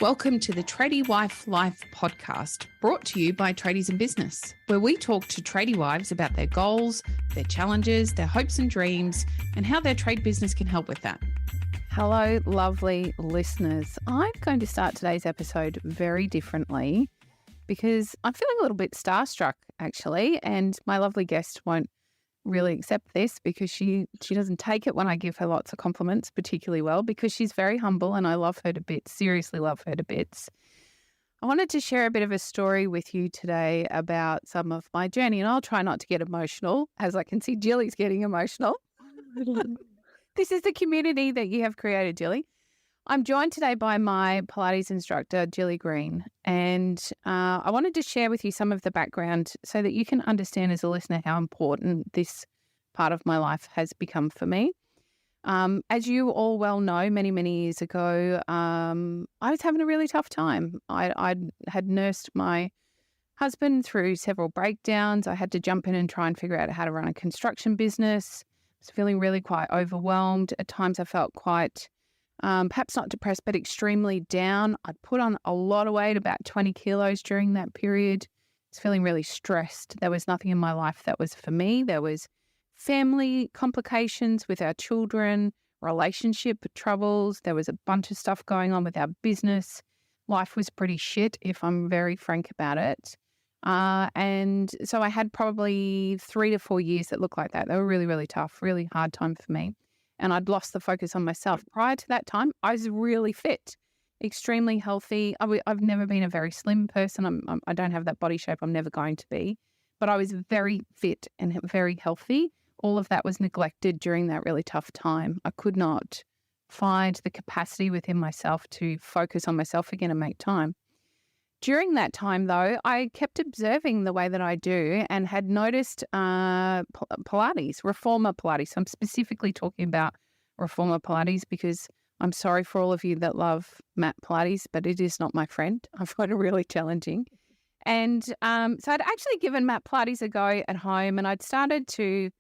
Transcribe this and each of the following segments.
Welcome to the Tradie Wife Life podcast, brought to you by Tradies in Business, where we talk to tradie wives about their goals, their challenges, their hopes and dreams, and how their trade business can help with that. Hello, lovely listeners. I'm going to start today's episode very differently because I'm feeling a little bit starstruck, actually, and my lovely guest won't really accept this because she doesn't take it when I give her lots of compliments particularly well, because she's very humble and I love her to bits, seriously love her to bits. I wanted to share a bit of a story with you today about some of my journey, and I'll try not to get emotional, as I can see Jilly's getting emotional. This is the community that you have created, Jilly. I'm joined today by my Pilates instructor, Jilly Green, and I wanted to share with you some of the background so that you can understand as a listener how important this part of my life has become for me. As you all well know, many, many years ago, I was having a really tough time. I had nursed my husband through several breakdowns. I had to jump in and try and figure out how to run a construction business. I was feeling really quite overwhelmed. At times I felt quite perhaps not depressed, but extremely down. I'd put on a lot of weight, about 20 kilos during that period. I was feeling really stressed. There was nothing in my life that was for me. There was family complications with our children, relationship troubles. There was a bunch of stuff going on with our business. Life was pretty shit, if I'm very frank about it. And so I had probably 3 to 4 years that looked like that. They were really, really tough, really hard time for me. And I'd lost the focus on myself. Prior to that time, I was really fit, extremely healthy. I've never been a very slim person. I don't have that body shape. I'm never going to be. But I was very fit and very healthy. All of that was neglected during that really tough time. I could not find the capacity within myself to focus on myself again and make time. During that time, though, I kept observing the way that I do and had noticed Pilates, reformer Pilates. So I'm specifically talking about reformer Pilates because I'm sorry for all of you that love mat Pilates, but it is not my friend. I find it really challenging. And so I'd actually given mat Pilates a go at home, and I'd started to,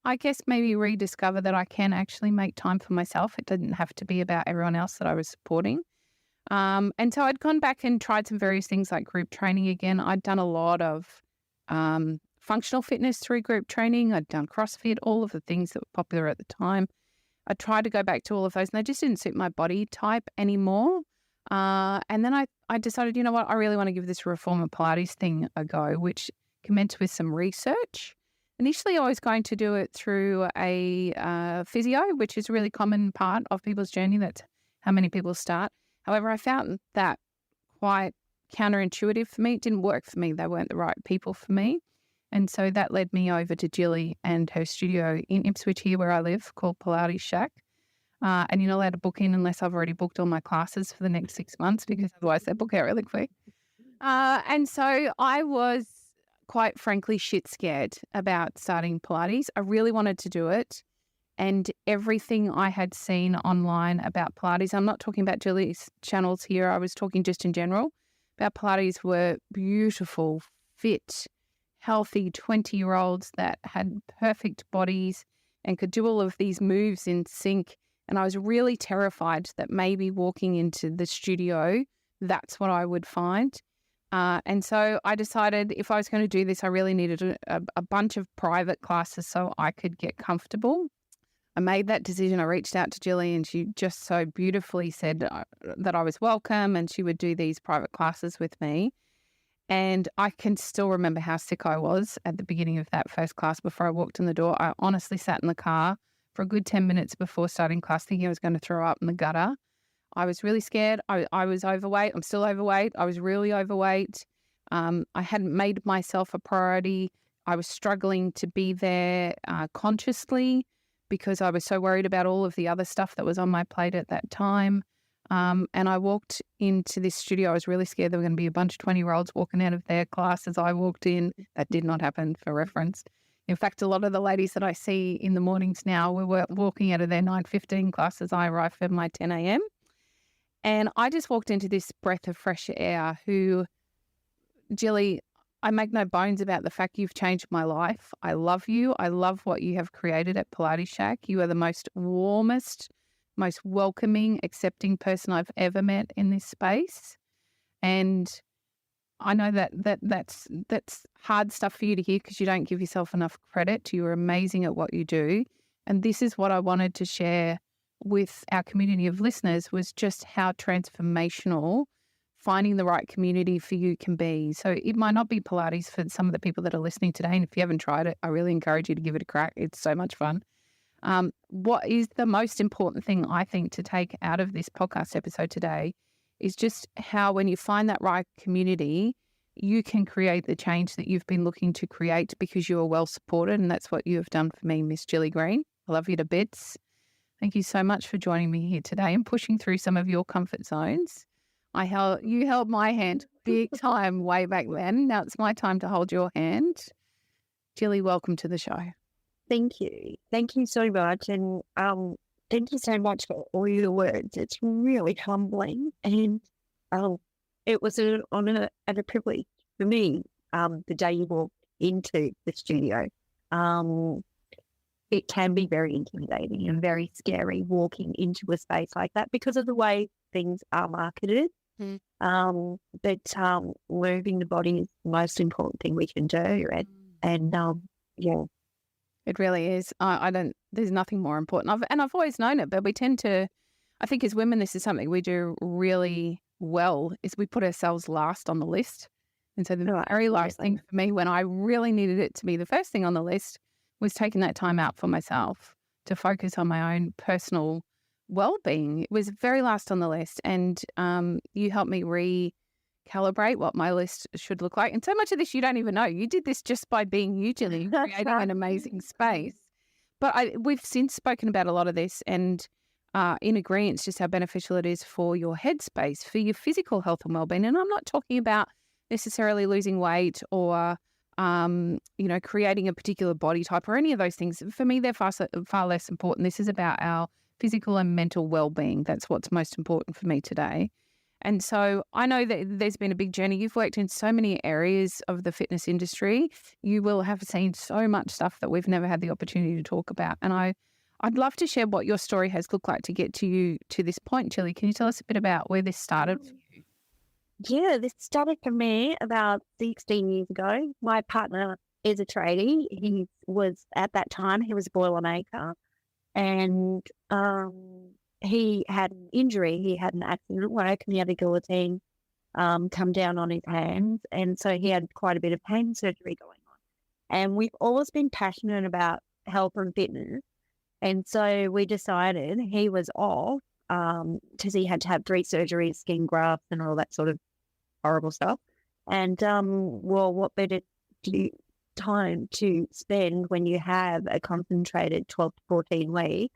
I guess, maybe rediscover that I can actually make time for myself. It didn't have to be about everyone else that I was supporting. And so I'd gone back and tried some various things like group training again. I'd done a lot of functional fitness through group training. I'd done CrossFit, all of the things that were popular at the time. I tried to go back to all of those, and they just didn't suit my body type anymore. And then I decided, you know what, I really want to give this reformer Pilates thing a go, which commenced with some research. Initially, I was going to do it through a physio, which is a really common part of people's journey. That's how many people start. However, I found that quite counterintuitive for me. It didn't work for me. They weren't the right people for me. And so that led me over to Jilly and her studio in Ipswich here where I live, called Pilates Shack. And you're not allowed to book in unless I've already booked all my classes for the next 6 months, because otherwise they book out really quick. And so I was quite frankly shit scared about starting Pilates. I really wanted to do it. And everything I had seen online about Pilates, I'm not talking about Jilly's channels here, I was talking just in general, about Pilates were beautiful, fit, healthy 20-year-olds that had perfect bodies and could do all of these moves in sync. And I was really terrified that maybe walking into the studio, that's what I would find. And so I decided if I was going to do this, I really needed a bunch of private classes so I could get comfortable. I made that decision. I reached out to Jilly, and she just so beautifully said that I was welcome and she would do these private classes with me. And I can still remember how sick I was at the beginning of that first class before I walked in the door. I honestly sat in the car for a good 10 minutes before starting class thinking I was going to throw up in the gutter. I was really scared. I was overweight. I'm still overweight. I was really overweight. I hadn't made myself a priority. I was struggling to be there consciously, because I was so worried about all of the other stuff that was on my plate at that time. And I walked into this studio. I was really scared there were going to be a bunch of 20-year-olds walking out of their class as I walked in. That did not happen, for reference. In fact, a lot of the ladies that I see in the mornings now were walking out of their 9:15 class as I arrived for my 10 a.m. And I just walked into this breath of fresh air who, Jilly, I make no bones about the fact you've changed my life. I love you. I love what you have created at Pilates Shack. You are the most warmest, most welcoming, accepting person I've ever met in this space. And I know that's hard stuff for you to hear because you don't give yourself enough credit. You're amazing at what you do. And this is what I wanted to share with our community of listeners, was just how transformational finding the right community for you can be. So it might not be Pilates for some of the people that are listening today. And if you haven't tried it, I really encourage you to give it a crack. It's so much fun. What is the most important thing I think to take out of this podcast episode today is just how when you find that right community, you can create the change that you've been looking to create because you are well supported. And that's what you have done for me, Miss Jilly Green. I love you to bits. Thank you so much for joining me here today and pushing through some of your comfort zones. You held my hand big time way back then. Now it's my time to hold your hand. Jilly, welcome to the show. Thank you. Thank you so much. And thank you so much for all your words. It's really humbling. And it was an honor and a privilege for me the day you walked into the studio. It can be very intimidating and very scary walking into a space like that because of the way things are marketed. But moving the body is the most important thing we can do. And yeah. It really is. There's nothing more important. I've always known it, but we tend to, I think as women, this is something we do really well, is we put ourselves last on the list. And so the very last thing for me when I really needed it to be the first thing on the list was taking that time out for myself to focus on my own personal well-being. It was very last on the list. And you helped me recalibrate what my list should look like. And so much of this you don't even know. You did this just by being you, Jilly, creating an amazing space. But we've since spoken about a lot of this and in agreement just how beneficial it is for your headspace, for your physical health and well-being. And I'm not talking about necessarily losing weight or creating a particular body type or any of those things. For me, they're far less important. This is about our physical and mental well-being. That's what's most important for me today. And so I know that there's been a big journey. You've worked in so many areas of the fitness industry. You will have seen so much stuff that we've never had the opportunity to talk about. And I'd love to share what your story has looked like to get to you to this point, Jilly. Can you tell us a bit about where this started for you? Yeah, this started for me about 16 years ago. My partner is a tradie. He was, at that time, he was a boilermaker. And he had an injury. He had an accident at work and he had a guillotine come down on his hands. And so he had quite a bit of pain surgery going on. And we've always been passionate about health and fitness. And so we decided he was off because he had to have 3 surgeries, skin grafts and all that sort of horrible stuff. And, what better time to spend when you have a concentrated 12 to 14 weeks.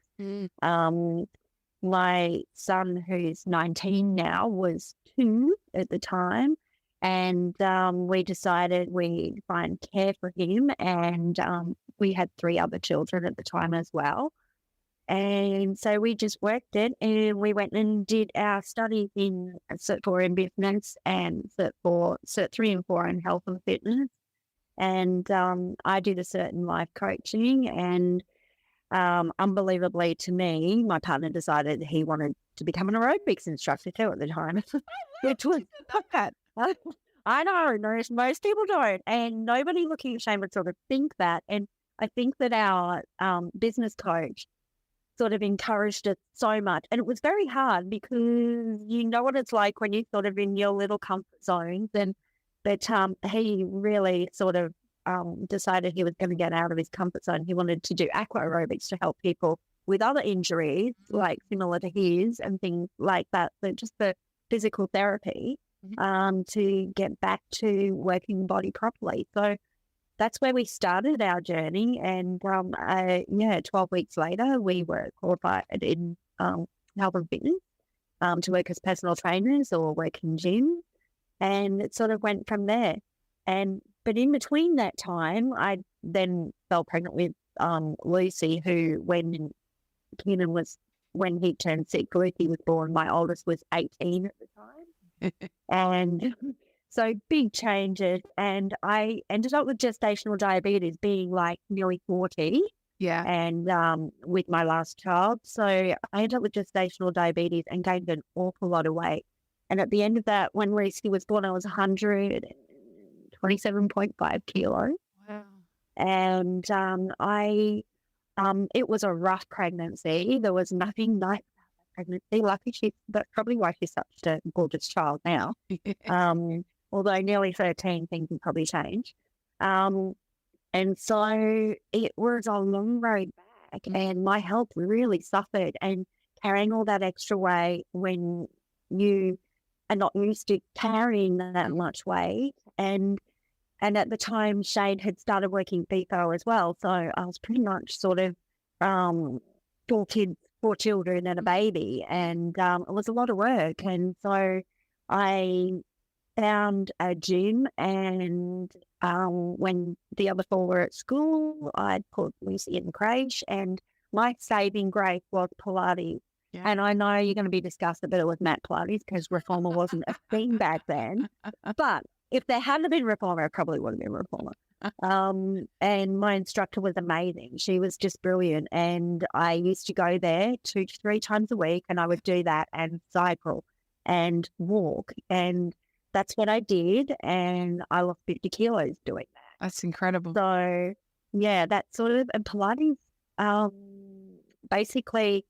My son, who's 19 now, was 2 at the time. And we decided we'd find care for him. And we had 3 other children at the time as well. And so we just worked it and we went and did our studies in Cert 4 in business and Cert 3 and 4 in health and fitness. And I did a certain life coaching and unbelievably to me, my partner decided he wanted to become an aerobics instructor too at the time. Which was I know, most people don't. And nobody looking at shame would sort of think that. And I think that our business coach sort of encouraged it so much. And it was very hard because you know what it's like when you're sort of in your little comfort zones. But he really sort of decided he was going to get out of his comfort zone. He wanted to do aqua aerobics to help people with other injuries, like similar to his and things like that. So just the physical therapy to get back to working the body properly. So that's where we started our journey. And 12 weeks later, we were qualified in health and fitness to work as personal trainers or work in gyms. And it sort of went from there. But in between that time, I then fell pregnant with Lucy, who when he turned 6, Lucy was born. My oldest was 18 at the time. And so big changes. And I ended up with gestational diabetes being like nearly 40. Yeah. and with my last child. So I ended up with gestational diabetes and gained an awful lot of weight. And at the end of that, when Reese was born, I was 127.5 kilos. Wow. And it was a rough pregnancy. There was nothing nice about that pregnancy. That's probably why she's such a gorgeous child now. Although nearly 13, things have probably changed. And so it was a long road back, and my health really suffered. And carrying all that extra weight when you are not used to carrying that much weight, and at the time, Shane had started working FIFO as well. So I was pretty much sort of 4 kids, 4 children and a baby. And it was a lot of work. And so I found a gym, and when the other 4 were at school, I'd put Lucy in creche, and my saving grace was Pilates. Yeah. And I know you're going to be disgusted, but it was mat Pilates because reformer wasn't a thing back then. But if there hadn't been reformer, I probably would have been reformer. And my instructor was amazing. She was just brilliant. And I used to go there 2 to 3 times a week, and I would do that and cycle and walk. And that's what I did. And I lost 50 kilos doing that. That's incredible. So, yeah, that sort of, and Pilates, basically,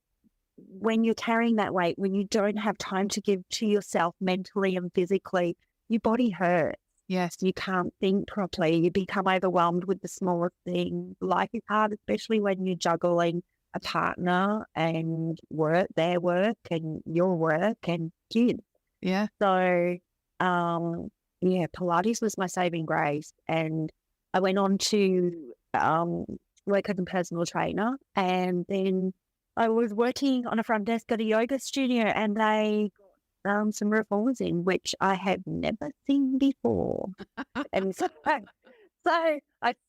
when you're carrying that weight, when you don't have time to give to yourself mentally and physically, your body hurts. Yes. You can't think properly. You become overwhelmed with the smallest thing. Life is hard, especially when you're juggling a partner and their work and your work and kids. Yeah. So, Pilates was my saving grace. And I went on to work as a personal trainer. And then I was working on a front desk at a yoga studio, and they got some reformers in, which I had never seen before. And so I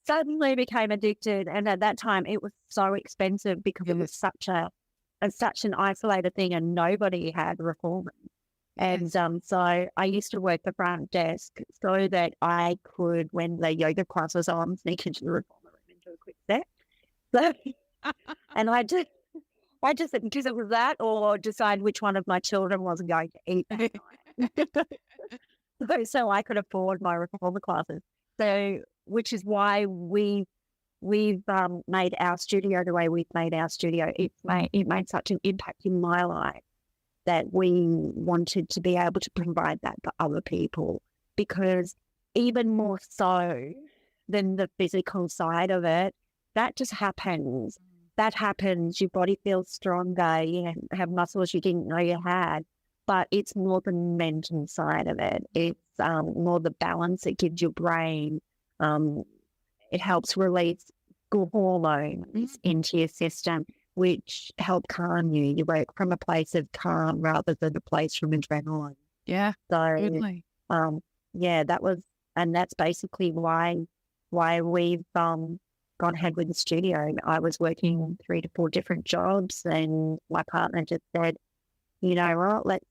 suddenly became addicted. And at that time, it was so expensive because it was such an isolated thing, and nobody had reformers. And so I used to work the front desk so that I could, when the yoga class was on, sneak into the reformer room and do a quick set. So, and I just because it was that, or decide which one of my children wasn't going to eat that night. So I could afford my reformer classes. So, which is why we've made our studio the way we've made our studio. It made such an impact in my life that we wanted to be able to provide that for other people, because even more so than the physical side of it, that just happens. That happens. Your body feels stronger. You have muscles you didn't know you had, but it's more the mental side of it. It's more the balance it gives your brain. It helps release good hormones into your system, which help calm you. You work from a place of calm rather than a place from adrenaline. Yeah. So, Really. that's basically why we've gone ahead with the studio. I was working 3 to 4 different jobs, and my partner just said, you know what,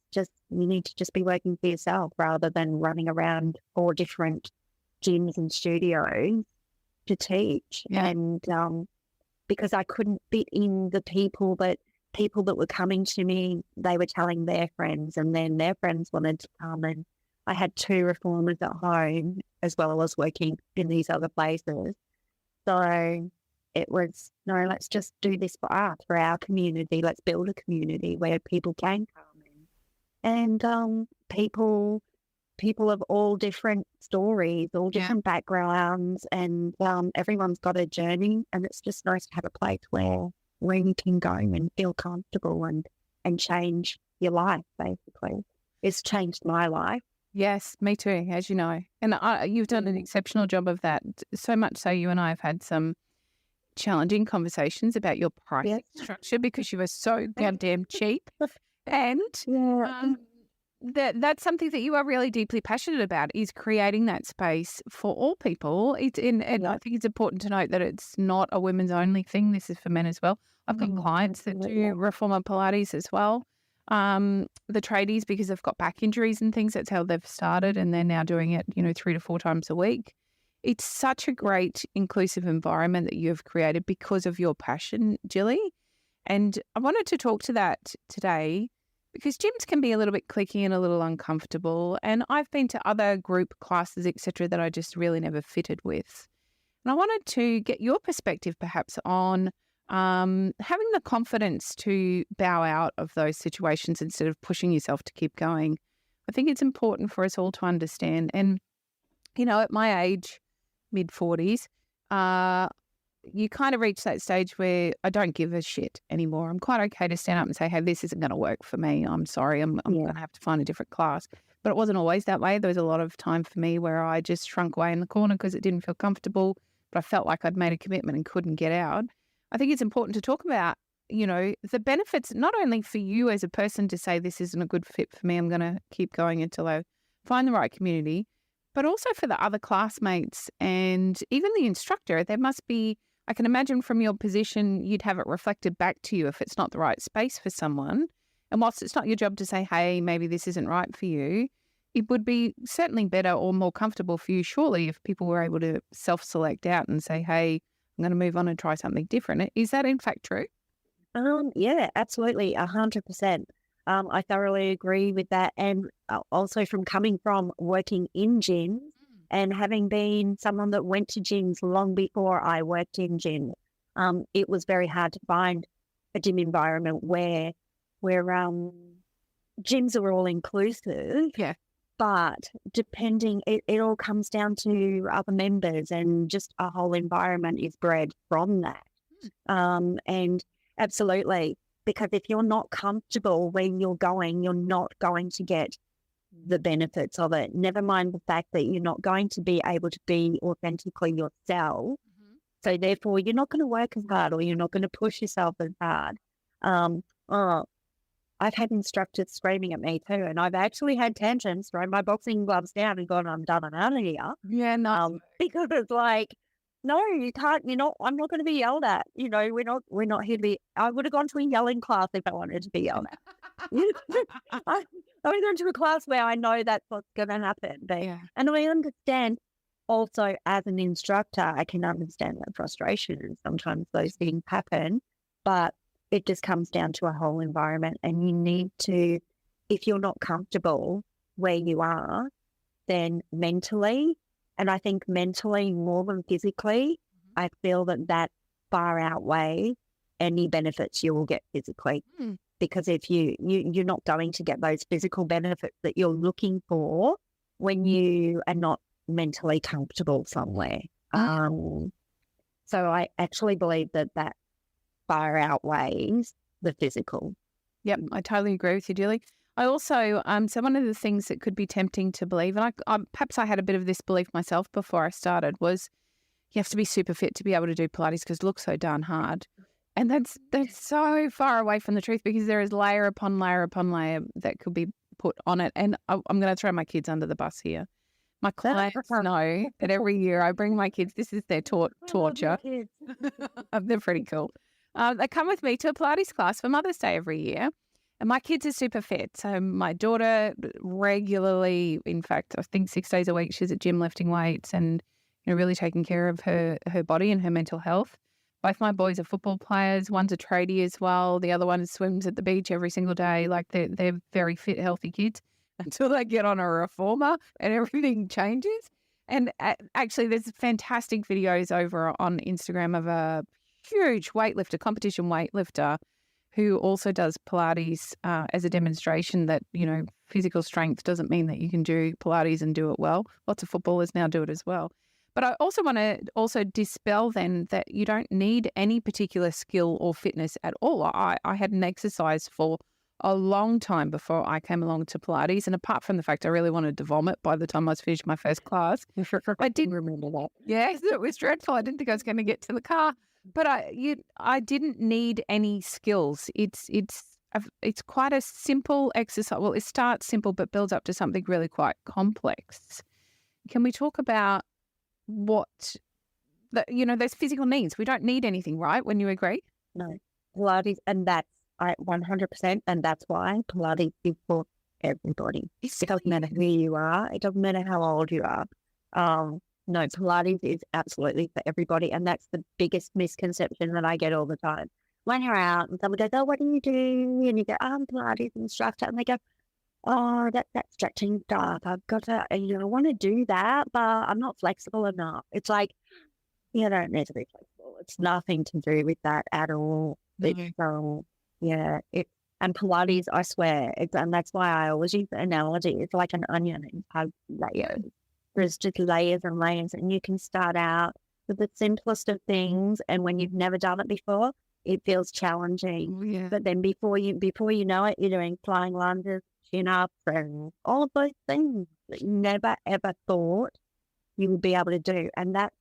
you need to just be working for yourself rather than running around 4 different gyms and studios to teach. Yeah. And because I couldn't fit in the people that were coming to me, they were telling their friends, and then their friends wanted to come, and I had 2 reformers at home as well as working in these other places. So it was, no, let's just do this for us, for our community. Let's build a community where people can come in. And people of all different stories, all different backgrounds, and everyone's got a journey. And it's just nice to have a place where you can go and feel comfortable and change your life, basically. It's changed my life. Yes, me too, as you know. And you've done an exceptional job of that. So much so you and I have had some challenging conversations about your pricing structure because you are so goddamn cheap. And that's something that you are really deeply passionate about, is creating that space for all people. And I think it's important to note that it's not a women's only thing. This is for men as well. I've got clients that do reformer Pilates as well. The tradies, because they've got back injuries and things, that's how they've started, and they're now doing it, 3 to 4 times a week. It's such a great inclusive environment that you have created because of your passion, Jilly. And I wanted to talk to that today because gyms can be a little bit cliquey and a little uncomfortable. And I've been to other group classes, etc., that I just really never fitted with. And I wanted to get your perspective perhaps on having the confidence to bow out of those situations instead of pushing yourself to keep going. I think it's important for us all to understand. And, at my age, mid-40s, you kind of reach that stage where I don't give a shit anymore. I'm quite okay to stand up and say, hey, this isn't going to work for me. I'm sorry. I'm going to have to find a different class. But it wasn't always that way. There was a lot of time for me where I just shrunk away in the corner because it didn't feel comfortable, but I felt like I'd made a commitment and couldn't get out. I think it's important to talk about, the benefits, not only for you as a person to say this isn't a good fit for me, I'm going to keep going until I find the right community, but also for the other classmates and even the instructor. There must be, I can imagine from your position, you'd have it reflected back to you if it's not the right space for someone. And whilst it's not your job to say, hey, maybe this isn't right for you, it would be certainly better or more comfortable for you, surely, if people were able to self-select out and say, hey, I'm going to move on and try something different. Is that in fact true? Yeah, absolutely, 100%. I thoroughly agree with that. And also from coming from working in gyms and having been someone that went to gyms long before I worked in gyms, it was very hard to find a gym environment where gyms are all inclusive. Yeah. But depending, it all comes down to other members, and just a whole environment is bred from that. And absolutely, because if you're not comfortable where you're going, you're not going to get the benefits of it. Never mind the fact that you're not going to be able to be authentically yourself. So therefore, you're not going to work as hard, or you're not going to push yourself as hard. I've had instructors screaming at me too, and I've actually had tantrums, thrown my boxing gloves down and gone, I'm done and out of here. Yeah, nice. Because it's like, no, you can't, I'm not going to be yelled at. We're not here to be, I would have gone to a yelling class if I wanted to be yelled at. I would go to a class where I know that's what's going to happen. And I understand also as an instructor, I can understand that frustration, and sometimes those things happen, but it just comes down to a whole environment. And you need to, if you're not comfortable where you are, then mentally, and I think mentally more than physically, I feel that far outweighs any benefits you will get physically. Because if you're not going to get those physical benefits that you're looking for when you are not mentally comfortable somewhere. So I actually believe that far outweighs the physical. Yep, I totally agree with you, Julie. I also, so one of the things that could be tempting to believe, and perhaps I had a bit of this belief myself before I started, was you have to be super fit to be able to do Pilates because it looks so darn hard. And that's so far away from the truth, because there is layer upon layer upon layer that could be put on it. And I'm going to throw my kids under the bus here. My clients know that every year I bring my kids, this is their torture. They're pretty cool. They come with me to a Pilates class for Mother's Day every year. And my kids are super fit. So my daughter regularly, in fact, I think 6 days a week, she's at gym lifting weights and really taking care of her body and her mental health. Both my boys are football players. One's a tradie as well. The other one swims at the beach every single day. Like they're very fit, healthy kids until they get on a reformer and everything changes. And actually, there's fantastic videos over on Instagram of a huge weightlifter, competition weightlifter, who also does Pilates as a demonstration that, physical strength doesn't mean that you can do Pilates and do it well. Lots of footballers now do it as well. But I also want to dispel then that you don't need any particular skill or fitness at all. I hadn't exercised for a long time before I came along to Pilates. And apart from the fact I really wanted to vomit by the time I was finished my first class. I didn't remember that. Yes, it was dreadful. I didn't think I was going to get to the car. But I didn't need any skills. It's quite a simple exercise. Well, it starts simple but builds up to something really quite complex. Can we talk about those physical needs? We don't need anything, right? When you agree? No, Pilates, and that's 100%, and that's why Pilates is for everybody. It doesn't matter who you are. It doesn't matter how old you are. No, Pilates is absolutely for everybody. And that's the biggest misconception that I get all the time. When you're out and someone goes, oh, what do you do? And you go, I'm Pilates instructor. And they go, oh, that's stretching stuff. I've got to, I want to do that, but I'm not flexible enough. It's like, you don't need to be flexible. It's nothing to do with that at all. It's, and Pilates, I swear, and that's why I always use the analogy. It's like an onion. It has layers. There's just layers and layers, and you can start out with the simplest of things. And when you've never done it before, it feels challenging. Yeah. But then before you know it, you're doing flying lunges, chin ups, and all of those things that you never ever thought you would be able to do. And that's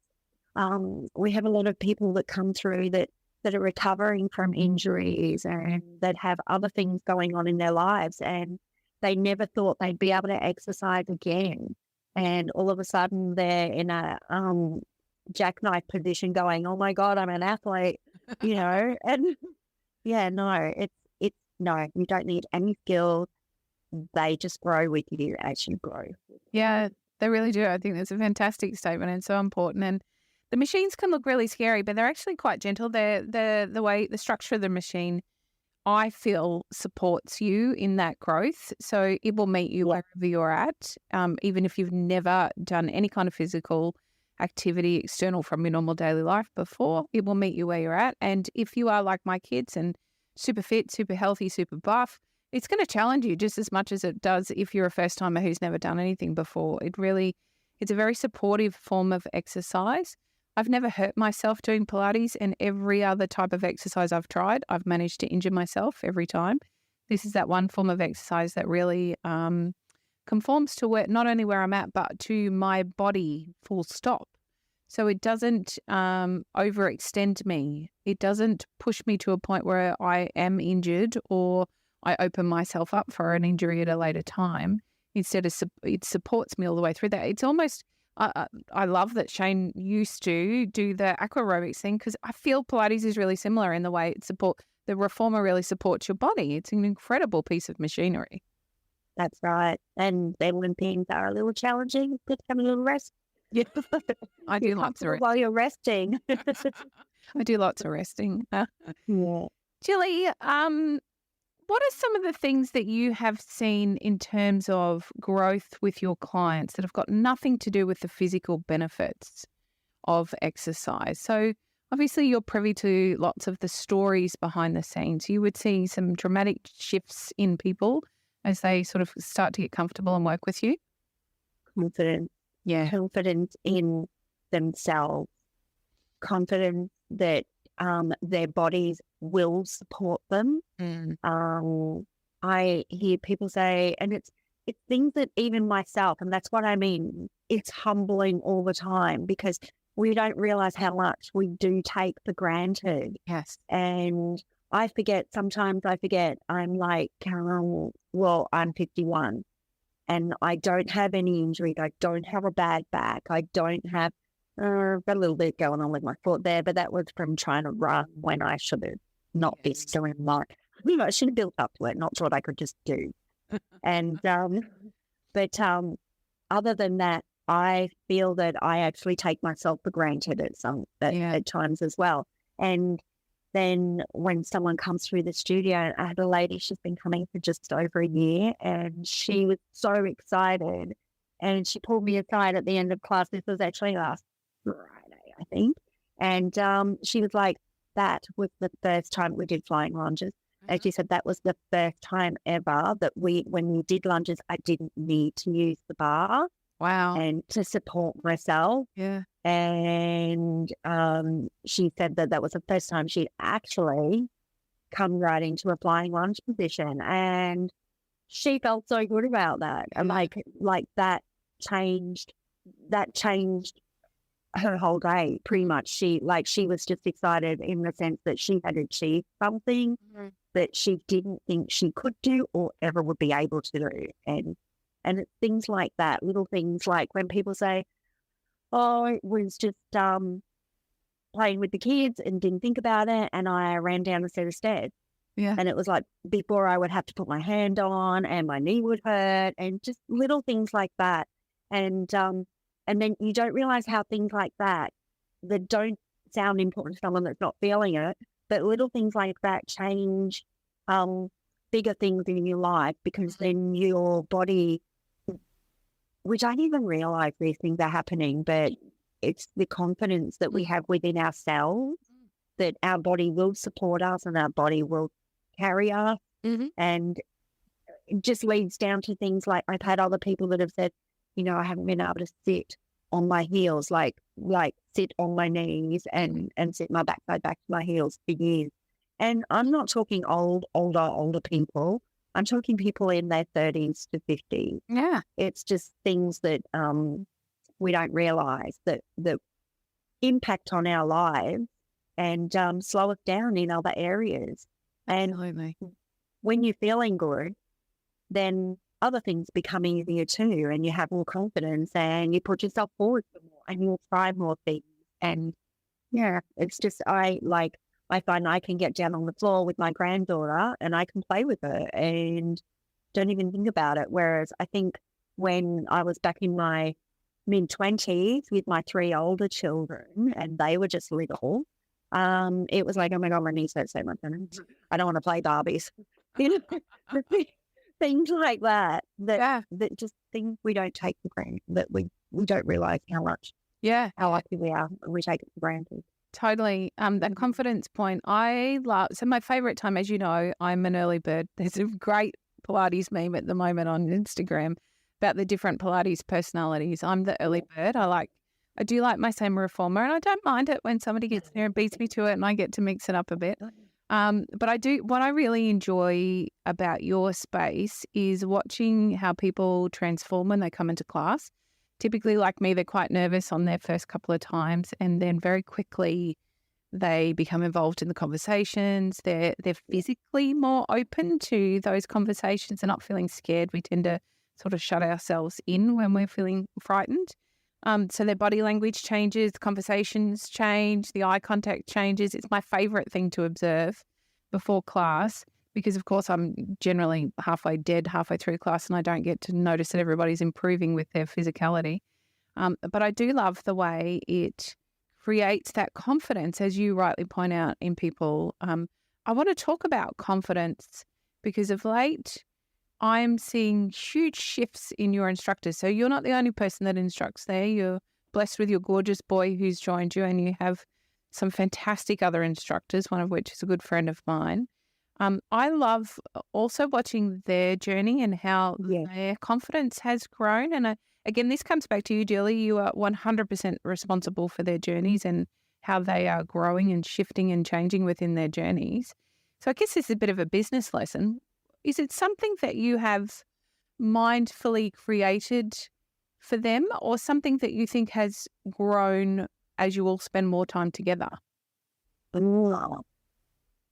we have a lot of people that come through that are recovering from injuries and that have other things going on in their lives, and they never thought they'd be able to exercise again. And all of a sudden they're in a jackknife position going, oh my God, I'm an athlete, and no, you don't need any skills. They just grow with you as you grow. Yeah, they really do. I think that's a fantastic statement and so important. And the machines can look really scary, but they're actually quite gentle. The structure of the machine, I feel, supports you in that growth. So it will meet you wherever you're at, even if you've never done any kind of physical activity external from your normal daily life before. It will meet you where you're at. And if you are like my kids and super fit, super healthy, super buff, it's going to challenge you just as much as it does if you're a first timer who's never done anything before. It's a very supportive form of exercise. I've never hurt myself doing Pilates, and every other type of exercise I've tried, I've managed to injure myself every time. This is that one form of exercise that really conforms to not only where I'm at, but to my body, full stop. So it doesn't overextend me. It doesn't push me to a point where I am injured or I open myself up for an injury at a later time. Instead, it supports me all the way through that. It's almost... I love that Shane used to do the aqua aerobics thing, because I feel Pilates is really similar in the way the reformer really supports your body. It's an incredible piece of machinery. That's right. And then when things are a little challenging, just have a little rest. Yeah, I do lots of rest while you're resting. I do lots of resting. Yeah. Jilly, what are some of the things that you have seen in terms of growth with your clients that have got nothing to do with the physical benefits of exercise? So obviously you're privy to lots of the stories behind the scenes. You would see some dramatic shifts in people as they sort of start to get comfortable and work with you. Confidence. Yeah. Confidence in themselves. Confidence that their bodies will support them. I hear people say, and it's things that even myself, and that's what I mean, it's humbling all the time, because we don't realize how much we do take for granted. Yes. And sometimes I forget, I'm like, I'm 51 and I don't have any injuries. I don't have a bad back. I don't have got a little bit going on with my foot there, but that was from trying to run when I should have not been doing much. I should have built up to it, not what I could just do. And but other than that, I feel that I actually take myself for granted at times as well. And then when someone comes through the studio, I had a lady, she's been coming for just over a year, and she was so excited. And she pulled me aside at the end of class. This was actually last Friday, I think. And she was like, that was the first time we did flying lunges. And she said that was the first time ever that when we did lunges, I didn't need to use the bar. Wow. And to support myself. Yeah. And she said that was the first time she'd actually come right into a flying lunge position. And she felt so good about that. And like that changed her whole day, pretty much. She was just excited in the sense that she had achieved something that she didn't think she could do or ever would be able to do. And it's things like that, little things like when people say, oh, it was just playing with the kids and didn't think about it, and I ran down a set of stairs. Yeah. And it was like before I would have to put my hand on and my knee would hurt, and just little things like that. And And then you don't realize how things like that don't sound important to someone that's not feeling it, but little things like that change bigger things in your life, because then your body, we don't even realize these things are happening, but it's the confidence that we have within ourselves that our body will support us and our body will carry us. And it just leads down to things like, I've had other people that have said, I haven't been able to sit on my heels, like sit on my knees and sit my backside back to my heels for years. And I'm not talking older people. I'm talking people in their 30s to 50s. Yeah. It's just things that we don't realize that impact on our lives and slow us down in other areas. And Absolutely. when you're feeling good, then other things become easier too, and you have more confidence and you put yourself forward for more and you'll try more things. And yeah, it's just, I find I can get down on the floor with my granddaughter and I can play with her and don't even think about it. Whereas I think when I was back in my mid-20s with my 3 older children and they were just little, it was like, oh my God, my knees hurt so much. I don't want to play Barbies. Things like that just things we don't take for granted, that we don't realize how lucky we are. We take it for granted. Totally. That confidence point, I love. So my favorite time, as you know, I'm an early bird. There's a great Pilates meme at the moment on Instagram about the different Pilates personalities. I'm the early bird. I do like my same reformer, and I don't mind it when somebody gets there and beats me to it and I get to mix it up a bit. But what I really enjoy about your space is watching how people transform when they come into class. Typically, like me, they're quite nervous on their first couple of times, and then very quickly they become involved in the conversations. They're physically more open to those conversations. They're not feeling scared. We tend to sort of shut ourselves in when we're feeling frightened. So their body language changes, the conversations change, the eye contact changes. It's my favorite thing to observe before class because, of course, I'm generally halfway through class, and I don't get to notice that everybody's improving with their physicality. But I do love the way it creates that confidence, as you rightly point out, in people. I want to talk about confidence because of late, I'm seeing huge shifts in your instructors. So you're not the only person that instructs there. You're blessed with your gorgeous boy who's joined you, and you have some fantastic other instructors, one of which is a good friend of mine. I love also watching their journey and how their confidence has grown. And again, this comes back to you, Julie. You are 100% responsible for their journeys and how they are growing and shifting and changing within their journeys. So I guess this is a bit of a business lesson. Is it something that you have mindfully created for them, or something that you think has grown as you all spend more time together? Oh,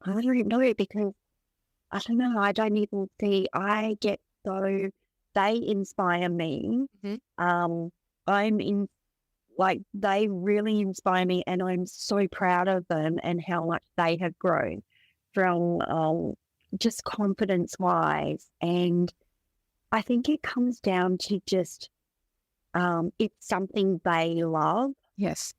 I don't know, because I don't know. I don't even see. I get so they inspire me. I'm in, like, they really inspire me, and I'm so proud of them and how much they have grown from just confidence wise. And I think it comes down to just it's something they love. Yes.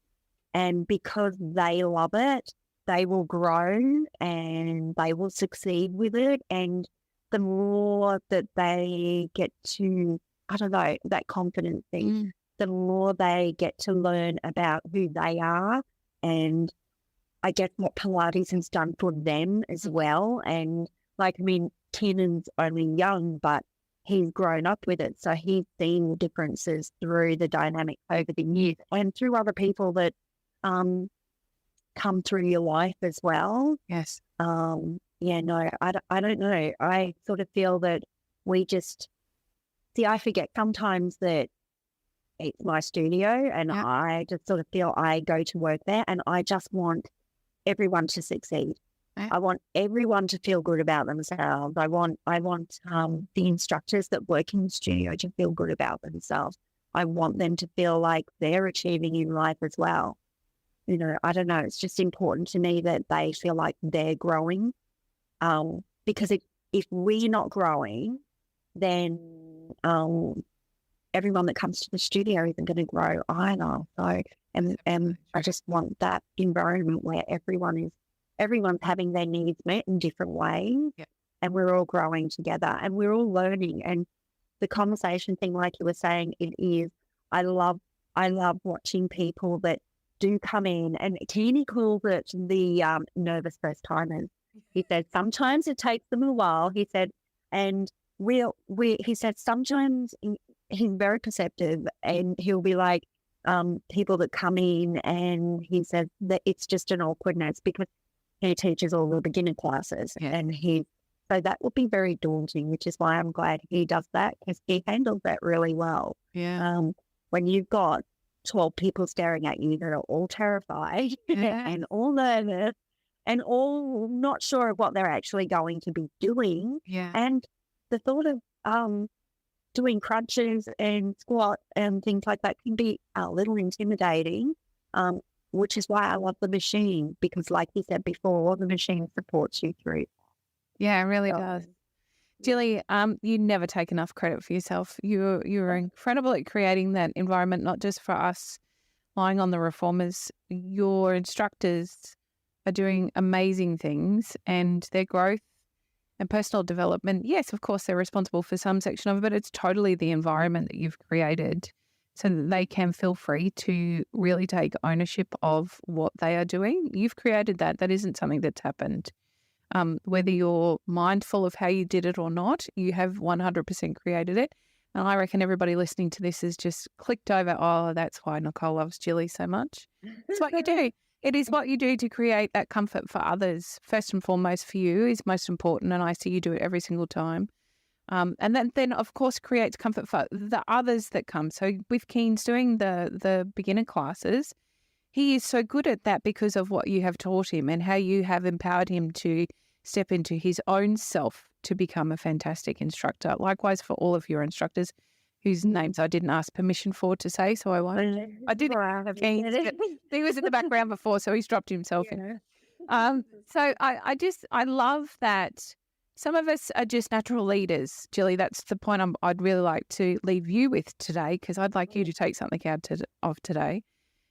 And because they love it, they will grow and they will succeed with it. And the more that they get to, I don't know, that confidence thing, the more they get to learn about who they are, and I guess what Pilates has done for them as well. And like, I mean, Kennan's only young, but he's grown up with it. So he's seen the differences through the dynamic over the years and through other people that come through your life as well. Yes. Yeah, no, I don't know. I sort of feel that we just, I forget sometimes that it's my studio, and I just sort of feel I go to work there and I just want everyone to succeed. I want everyone to feel good about themselves. I want the instructors that work in the studio to feel good about themselves. I want them to feel like they're achieving in life as well. You know, I don't know. It's just important to me that they feel like they're growing. Because if we're not growing, then everyone that comes to the studio isn't going to grow either. So, and I just want that environment where everyone's having their needs met in different ways, and we're all growing together and we're all learning. And the conversation thing, like you were saying, it is. I love watching people that do come in, and Teeny calls it the nervous first timers. He said sometimes it takes them a while. He said, and he said sometimes he's very perceptive, and he'll be like people that come in, and he says that it's just an awkwardness because he teaches all the beginner classes, and so that would be very daunting, which is why I'm glad he does that, because he handles that really well. Yeah. When you've got 12 people staring at you that are all terrified and all nervous and all not sure of what they're actually going to be doing. Yeah. And the thought of doing crunches and squat and things like that can be a little intimidating, which is why I love the machine, because like you said before, the machine supports you through. Yeah, it really does. Jilly, you never take enough credit for yourself. You're incredible at creating that environment, not just for us lying on the reformers. Your instructors are doing amazing things, and their growth and personal development, yes, of course, they're responsible for some section of it, but it's totally the environment that you've created so that they can feel free to really take ownership of what they are doing. You've created that. That isn't something that's happened. Whether you're mindful of how you did it or not, you have 100% created it. And I reckon everybody listening to this has just clicked over, oh, that's why Nicole loves Jilly so much. It's what you do. It is what you do to create that comfort for others. First and foremost for you is most important, and I see you do it every single time. And that then, of course, creates comfort for the others that come. So with Keen's doing the beginner classes, he is so good at that because of what you have taught him and how you have empowered him to step into his own self to become a fantastic instructor. Likewise for all of your instructors, whose names I didn't ask permission for to say, so I won't. I did. He was in the background before, so he's dropped himself in. So I love that some of us are just natural leaders, Jilly. That's the point I'd really like to leave you with today, because I'd like you to take something out of today.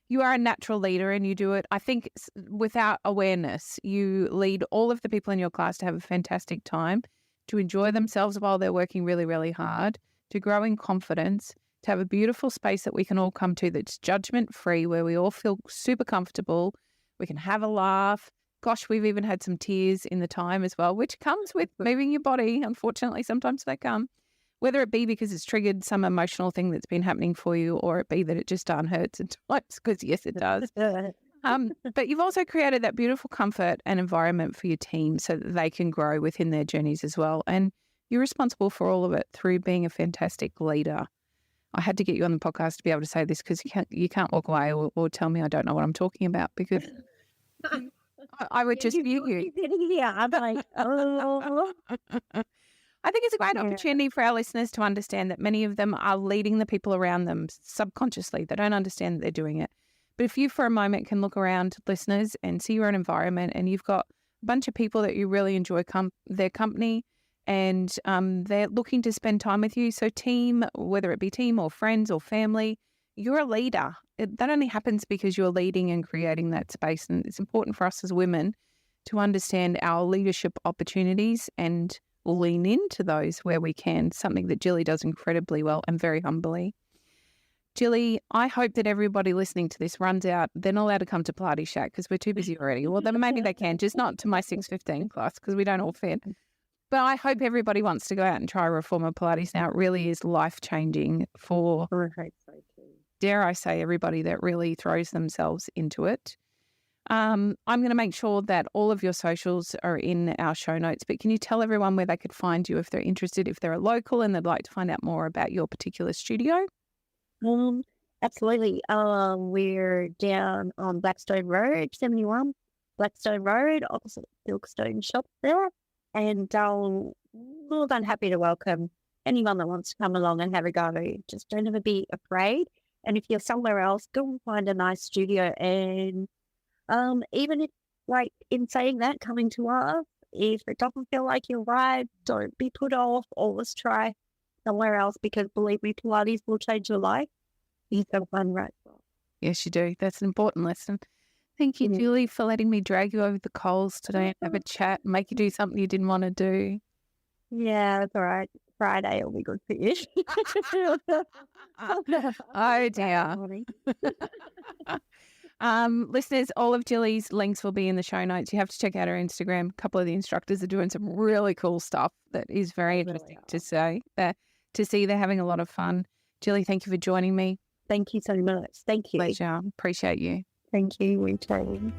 You are a natural leader, and you do it, I think, without awareness. You lead all of the people in your class to have a fantastic time, to enjoy themselves while they're working really, really hard, to grow in confidence, to have a beautiful space that we can all come to that's judgment-free, where we all feel super comfortable. We can have a laugh. Gosh, we've even had some tears in the time as well, which comes with moving your body. Unfortunately, sometimes they come. Whether it be because it's triggered some emotional thing that's been happening for you, or it be that it just hurts at times, because yes, it does. But you've also created that beautiful comfort and environment for your team so that they can grow within their journeys as well. And you're responsible for all of it through being a fantastic leader. I had to get you on the podcast to be able to say this, because you can't walk away or tell me I don't know what I'm talking about, because I would just mute you. Yeah, I'm like, oh. I think it's a great opportunity for our listeners to understand that many of them are leading the people around them subconsciously. They don't understand that they're doing it. But if you for a moment can look around, listeners, and see your own environment, and you've got a bunch of people that you really enjoy their company, and they're looking to spend time with you. So team, whether it be team or friends or family, you're a leader. That only happens because you're leading and creating that space. And it's important for us as women to understand our leadership opportunities and lean into those where we can, something that Jilly does incredibly well and very humbly. Jilly, I hope that everybody listening to this runs out. They're not allowed to come to Pilates Shack because we're too busy already. Well, then maybe they can, just not to my 6:15 class, because we don't all fit. But I hope everybody wants to go out and try Reformer Pilates now. It really is life-changing for, dare I say, everybody that really throws themselves into it. I'm going to make sure that all of your socials are in our show notes, but can you tell everyone where they could find you if they're interested, if they're a local and they'd like to find out more about your particular studio? Absolutely. We're down on Blackstone Road, 71 Blackstone Road, opposite Silkstone Shop there. And more than happy to welcome anyone that wants to come along and have a go. Just don't ever be afraid. And if you're somewhere else, go and find a nice studio. And even if, like, in saying that, coming to us, if it doesn't feel like you're right, don't be put off. Always try somewhere else because believe me, Pilates will change your life. It's so fun, right? Yes, you do. That's an important lesson. Thank you, Yeah. Julie, for letting me drag you over the coals today and have a chat, make you do something you didn't want to do. Yeah, that's all right. Friday will be good for you. Oh, dear. Listeners, all of Julie's links will be in the show notes. You have to check out her Instagram. A couple of the instructors are doing some really cool stuff that is very interesting to see. They're having a lot of fun. Julie, thank you for joining me. Thank you so much. Thank you. Pleasure. Appreciate you. Thank you. We too.